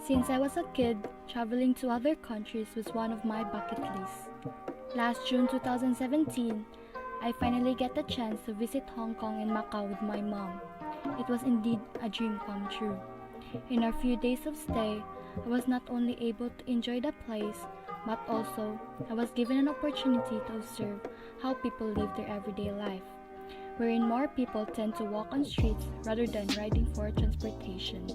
Since I was a kid, traveling to other countries was one of my bucket lists. Last June 2017, I finally get the chance to visit Hong Kong and Macau with my mom. It was indeed a dream come true. In our few days of stay, I was not only able to enjoy the place, but also I was given an opportunity to observe how people live their everyday life, wherein more people tend to walk on streets rather than riding for transportation.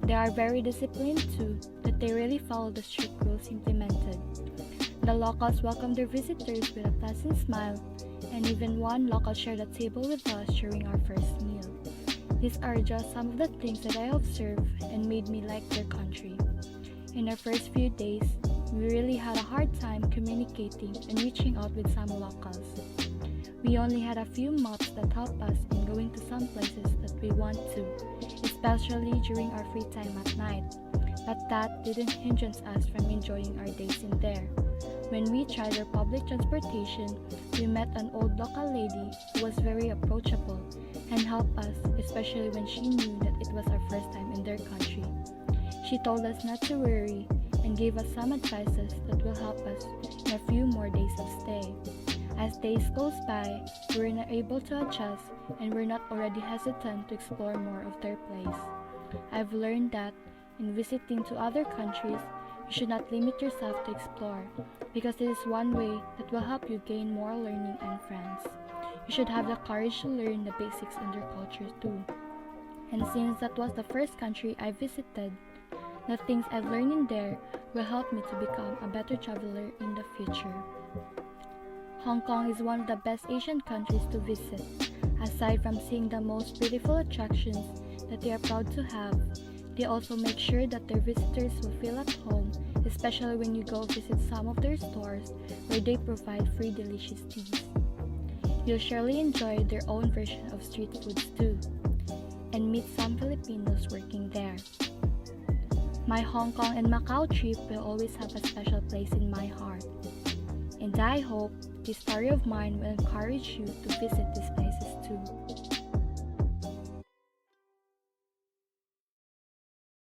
They are very disciplined too, that they really follow the strict rules implemented. The locals welcome their visitors with a pleasant smile, and even one local shared a table with us during our first meal. These are just some of the things that I observed and made me like their country. In our first few days, we really had a hard time communicating and reaching out with some locals. We only had a few maps that helped us in going to some places that we want to, especially during our free time at night, but that didn't hindrance us from enjoying our days in there. When we tried our public transportation, we met an old local lady who was very approachable and helped us, especially when she knew that it was our first time in their country. She told us not to worry and gave us some advices that will help us in a few more days of stay. As days goes by, we were not able to adjust and we're not already hesitant to explore more of their place. I've learned that in visiting to other countries, you should not limit yourself to explore, because it is one way that will help you gain more learning and friends. You should have the courage to learn the basics in their culture too. And since that was the first country I visited, the things I've learned in there will help me to become a better traveler in the future. Hong Kong is one of the best Asian countries to visit. Aside from seeing the most beautiful attractions that they are proud to have, they also make sure that their visitors will feel at home, especially when you go visit some of their stores where they provide free delicious teas. You'll surely enjoy their own version of street foods too, and meet some Filipinos working there. My Hong Kong and Macau trip will always have a special place in my heart, and I hope this story of mine will encourage you to visit these places too.